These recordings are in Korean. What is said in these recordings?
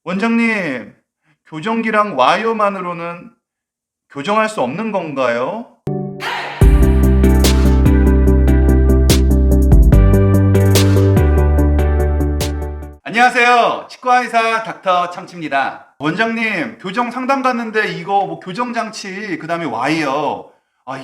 원장님, 교정기랑 와이어만으로는 교정할 수 없는 건가요? 안녕하세요. 치과의사 닥터 참치입니다. 원장님, 교정 상담 갔는데 이거 뭐 교정장치, 그 다음에 와이어,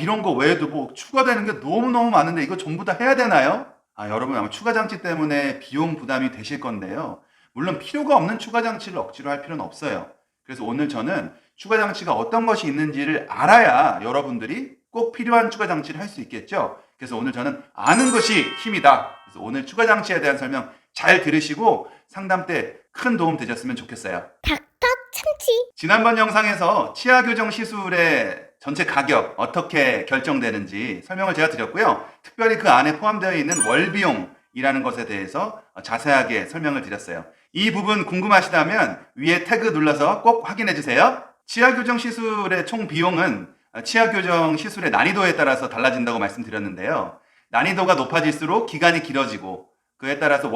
이런 거 외에도 뭐 추가되는 게 너무너무 많은데 이거 전부 다 해야 되나요? 여러분 아마 추가장치 때문에 비용 부담이 되실 건데요. 물론 필요가 없는 추가장치를 억지로 할 필요는 없어요. 그래서 오늘 저는 추가장치가 어떤 것이 있는지를 알아야 여러분들이 꼭 필요한 추가장치를 할 수 있겠죠. 그래서 오늘 저는 아는 것이 힘이다. 그래서 오늘 추가장치에 대한 설명 잘 들으시고 상담 때 큰 도움 되셨으면 좋겠어요. 닥터 참치. 지난번 영상에서 치아 교정 시술의 전체 가격 어떻게 결정되는지 설명을 제가 드렸고요. 특별히 그 안에 포함되어 있는 월비용이라는 것에 대해서 자세하게 설명을 드렸어요. 이 부분 궁금하시다면 위에 태그 눌러서 꼭 확인해 주세요. 치아 교정 시술의 총 비용은 치아 교정 시술의 난이도에 따라서 달라진다고 말씀드렸는데요. 난이도가 높아질수록 기간이 길어지고 그에 따라서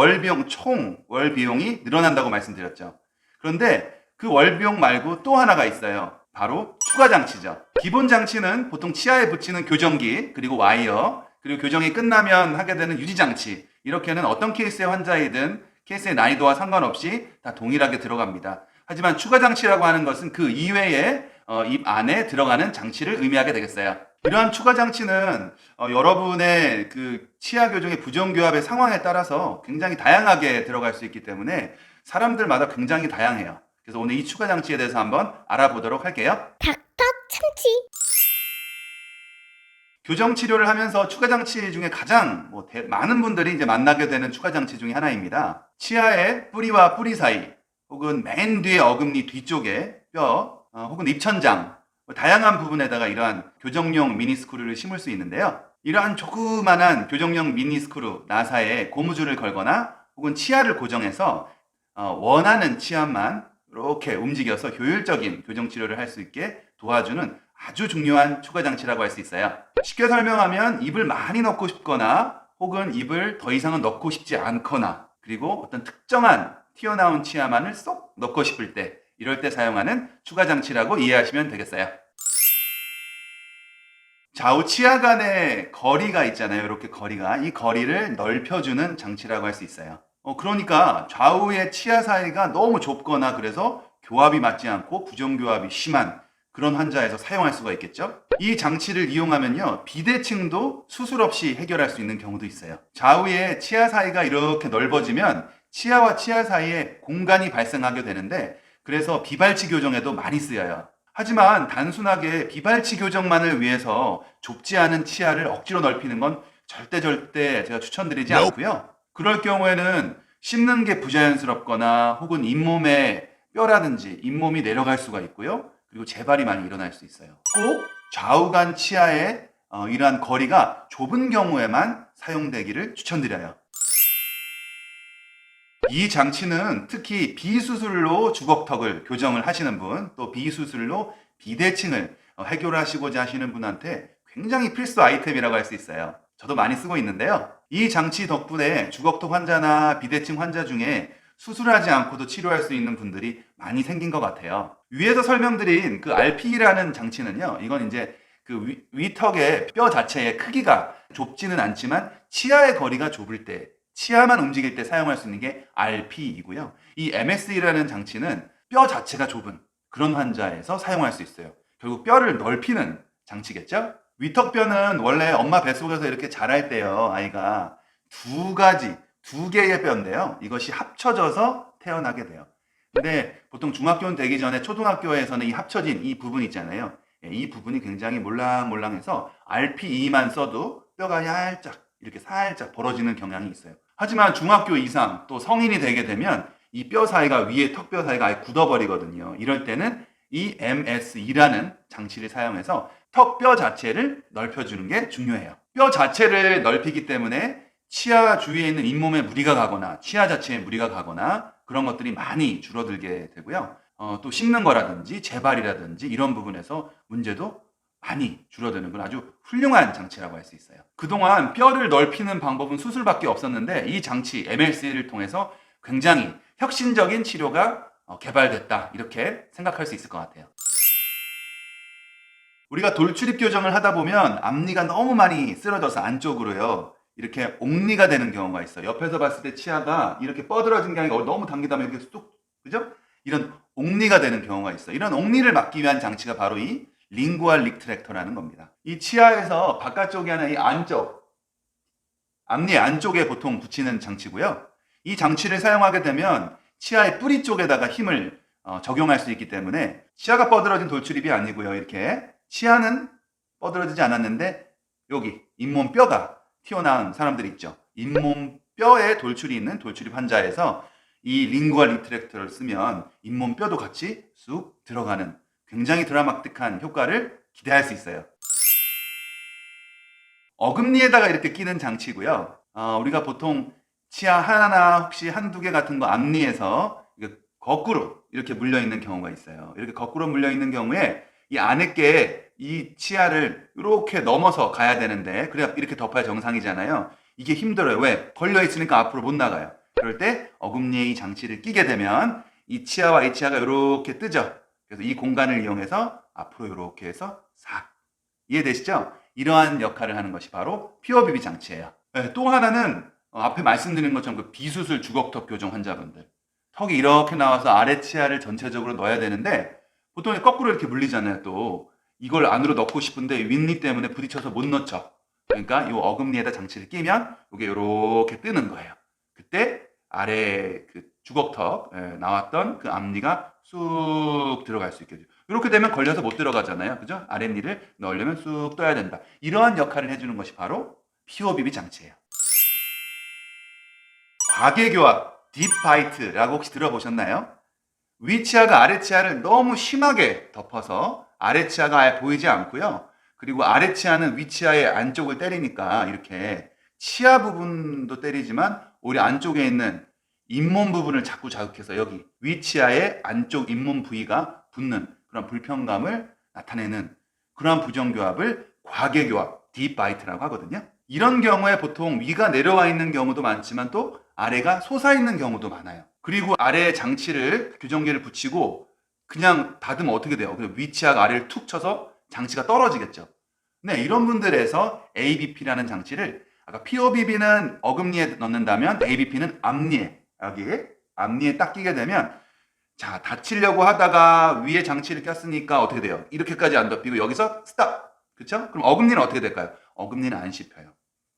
총 월비용이 늘어난다고 말씀드렸죠. 그런데 그 월비용 말고 또 하나가 있어요. 바로 추가장치죠. 기본 장치는 보통 치아에 붙이는 교정기, 그리고 와이어, 그리고 교정이 끝나면 하게 되는 유지장치. 이렇게는 어떤 케이스의 환자이든 케이스의 난이도와 상관없이 다 동일하게 들어갑니다. 하지만 추가장치라고 하는 것은 그 이외에 입 안에 들어가는 장치를 의미하게 되겠어요. 이러한 추가 장치는 여러분의 그 치아 교정의 부정교합의 상황에 따라서 굉장히 다양하게 들어갈 수 있기 때문에 사람들마다 굉장히 다양해요. 그래서 오늘 이 추가 장치에 대해서 한번 알아보도록 할게요. 닥터 참치. 교정 치료를 하면서 추가 장치 중에 가장 많은 분들이 이제 만나게 되는 추가 장치 중에 하나입니다. 치아의 뿌리와 뿌리 사이, 혹은 맨 뒤에 어금니 뒤쪽에 뼈, 혹은 입천장, 다양한 부분에다가 이러한 교정용 미니스크루를 심을 수 있는데요. 이러한 조그만한 교정용 미니스크루 나사에 고무줄을 걸거나 혹은 치아를 고정해서 원하는 치아만 이렇게 움직여서 효율적인 교정 치료를 할 수 있게 도와주는 아주 중요한 추가 장치라고 할 수 있어요. 쉽게 설명하면 입을 많이 넣고 싶거나 혹은 입을 더 이상은 넣고 싶지 않거나, 그리고 어떤 특정한 튀어나온 치아만을 쏙 넣고 싶을 때, 이럴 때 사용하는 추가 장치라고 이해하시면 되겠어요. 좌우 치아 간의 거리가 있잖아요. 이렇게 거리가. 이 거리를 넓혀주는 장치라고 할 수 있어요. 그러니까 좌우의 치아 사이가 너무 좁거나 그래서 교합이 맞지 않고 부정교합이 심한 그런 환자에서 사용할 수가 있겠죠. 이 장치를 이용하면요, 비대칭도 수술 없이 해결할 수 있는 경우도 있어요. 좌우의 치아 사이가 이렇게 넓어지면 치아와 치아 사이에 공간이 발생하게 되는데, 그래서 비발치 교정에도 많이 쓰여요. 하지만 단순하게 비발치 교정만을 위해서 좁지 않은 치아를 억지로 넓히는 건 절대 제가 추천드리지 않고요. 그럴 경우에는 씹는 게 부자연스럽거나 혹은 잇몸에 뼈라든지 잇몸이 내려갈 수가 있고요. 그리고 재발이 많이 일어날 수 있어요. 꼭 좌우 간 치아의 이러한 거리가 좁은 경우에만 사용되기를 추천드려요. 이 장치는 특히 비수술로 주걱턱을 교정을 하시는 분, 또 비수술로 비대칭을 해결하시고자 하시는 분한테 굉장히 필수 아이템이라고 할 수 있어요. 저도 많이 쓰고 있는데요. 이 장치 덕분에 주걱턱 환자나 비대칭 환자 중에 수술하지 않고도 치료할 수 있는 분들이 많이 생긴 것 같아요. 위에서 설명드린 그 RP라는 장치는요, 이건 이제 그 위턱의 뼈 자체의 크기가 좁지는 않지만 치아의 거리가 좁을 때, 치아만 움직일 때 사용할 수 있는 게 RP이고요. 이 MSE라는 장치는 뼈 자체가 좁은 그런 환자에서 사용할 수 있어요. 결국 뼈를 넓히는 장치겠죠? 위턱뼈는 원래 엄마 뱃속에서 이렇게 자랄 때요, 아이가 두 개의 뼈인데요. 이것이 합쳐져서 태어나게 돼요. 근데 보통 중학교는 되기 전에 초등학교에서는 이 합쳐진 이 부분 있잖아요. 이 부분이 굉장히 몰랑몰랑해서 RPE만 써도 뼈가 이렇게 살짝 벌어지는 경향이 있어요. 하지만 중학교 이상 또 성인이 되게 되면 이 뼈 사이가, 위에 턱뼈 사이가 아예 굳어버리거든요. 이럴 때는 이 MSE라는 장치를 사용해서 턱뼈 자체를 넓혀주는 게 중요해요. 뼈 자체를 넓히기 때문에 치아 주위에 있는 잇몸에 무리가 가거나 치아 자체에 무리가 가거나 그런 것들이 많이 줄어들게 되고요. 또 씹는 거라든지 재발이라든지 이런 부분에서 문제도 많이 줄어드는 건 아주 훌륭한 장치라고 할 수 있어요. 그동안 뼈를 넓히는 방법은 수술밖에 없었는데 이 장치 MLC를 통해서 굉장히 혁신적인 치료가 개발됐다 이렇게 생각할 수 있을 것 같아요. 우리가 돌출입 교정을 하다 보면 앞니가 너무 많이 쓰러져서 안쪽으로요 이렇게 옥니가 되는 경우가 있어요. 옆에서 봤을 때 치아가 이렇게 뻗어진 게 아니라 너무 당기다 보면 이렇게 쑥, 그죠? 이런 옥니가 되는 경우가 있어요. 이런 옥니를 막기 위한 장치가 바로 이 링구얼 리트랙터라는 겁니다. 이 치아에서 바깥쪽이 아니라 이 안쪽, 앞니 안쪽에 보통 붙이는 장치고요. 이 장치를 사용하게 되면 치아의 뿌리 쪽에다가 힘을 적용할 수 있기 때문에 치아가 뻗어진 돌출입이 아니고요. 이렇게 치아는 뻗어지지 않았는데 여기 잇몸뼈가 튀어나온 사람들 있죠. 잇몸뼈에 돌출이 있는 돌출입 환자에서 이 링구얼 리트랙터를 쓰면 잇몸뼈도 같이 쑥 들어가는 굉장히 드라마틱한 효과를 기대할 수 있어요. 어금니에다가 이렇게 끼는 장치고요. 우리가 보통 치아 하나 혹시 한두 개 같은 거 앞니에서 거꾸로 이렇게 물려있는 경우가 있어요. 이렇게 거꾸로 물려있는 경우에 이 안에께 이 치아를 이렇게 넘어서 가야 되는데 그래야 이렇게 덮어야 정상이잖아요. 이게 힘들어요. 왜? 걸려있으니까 앞으로 못 나가요. 그럴 때 어금니에 이 장치를 끼게 되면 이 치아와 이 치아가 이렇게 뜨죠. 그래서 이 공간을 이용해서 앞으로 이렇게 해서 싹. 이해되시죠? 이러한 역할을 하는 것이 바로 피어비비 장치예요. 네, 또 하나는 앞에 말씀드린 것처럼 그 비수술 주걱턱 교정 환자분들. 턱이 이렇게 나와서 아래 치아를 전체적으로 넣어야 되는데 보통 거꾸로 이렇게 물리잖아요. 또 이걸 안으로 넣고 싶은데 윗니 때문에 부딪혀서 못 넣죠. 그러니까 이 어금니에다 장치를 끼면 이게 이렇게 뜨는 거예요. 그때 아래 그 주걱턱 나왔던 그 앞니가 쑥 들어갈 수 있게 돼요. 이렇게 되면 걸려서 못 들어가잖아요. 그죠? 아랫니를 넣으려면 쑥 떠야 된다. 이러한 역할을 해주는 것이 바로 피오비비 장치예요. 과계교합, 딥바이트라고 혹시 들어보셨나요? 위치아가 아래치아를 너무 심하게 덮어서 아래치아가 아예 보이지 않고요. 그리고 아래치아는 위치아의 안쪽을 때리니까 이렇게 치아 부분도 때리지만 우리 안쪽에 있는 잇몸 부분을 자꾸 자극해서 여기 위치아의 안쪽 잇몸 부위가 붙는 그런 불편감을 나타내는 그러한 부정교합을 과계교합, 딥바이트라고 하거든요. 이런 경우에 보통 위가 내려와 있는 경우도 많지만 또 아래가 솟아있는 경우도 많아요. 그리고 아래에 장치를 교정기를 붙이고 그냥 닫으면 어떻게 돼요? 그냥 위치아가 아래를 툭 쳐서 장치가 떨어지겠죠. 네, 이런 분들에서 ABP라는 장치를 아까 POBB는 어금니에 넣는다면 ABP는 앞니에 여기에 앞니에 딱 끼게 되면 자 다치려고 하다가 위에 장치를 꼈으니까 어떻게 돼요? 이렇게까지 안 덮이고 여기서 스탑. 그렇죠? 그럼 어금니는 어떻게 될까요? 어금니는 안 씹혀요.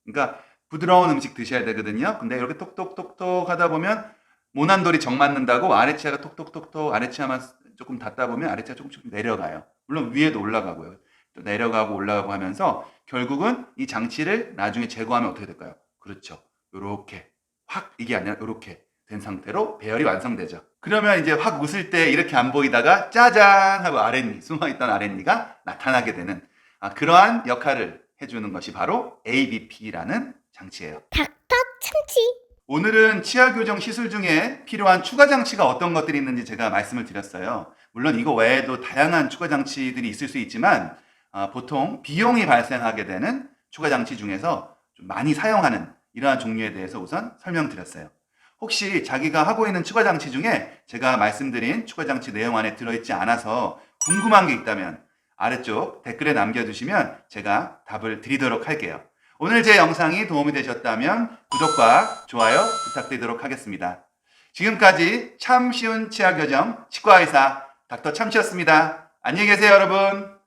그러니까 부드러운 음식 드셔야 되거든요. 근데 이렇게 톡톡톡톡 하다 보면 모난돌이 정 맞는다고 아래치아가 톡톡톡톡 아래치아만 조금 닿다 보면 아래치아가 조금 내려가요. 물론 위에도 올라가고요. 또 내려가고 올라가고 하면서 결국은 이 장치를 나중에 제거하면 어떻게 될까요? 그렇죠. 요렇게 확 이게 아니라 요렇게 된 상태로 배열이 완성되죠. 그러면 이제 확 웃을 때 이렇게 안 보이다가 짜잔 하고 아랫니, 숨어있던 아랫니가 나타나게 되는 그러한 역할을 해주는 것이 바로 ABP라는 장치예요. 닥터 참치. 오늘은 치아 교정 시술 중에 필요한 추가 장치가 어떤 것들이 있는지 제가 말씀을 드렸어요. 물론 이거 외에도 다양한 추가 장치들이 있을 수 있지만 보통 비용이 발생하게 되는 추가 장치 중에서 좀 많이 사용하는 이러한 종류에 대해서 우선 설명드렸어요. 혹시 자기가 하고 있는 추가 장치 중에 제가 말씀드린 추가 장치 내용 안에 들어있지 않아서 궁금한 게 있다면 아래쪽 댓글에 남겨주시면 제가 답을 드리도록 할게요. 오늘 제 영상이 도움이 되셨다면 구독과 좋아요 부탁드리도록 하겠습니다. 지금까지 참 쉬운 치아 교정 치과의사 닥터 참치였습니다. 안녕히 계세요, 여러분.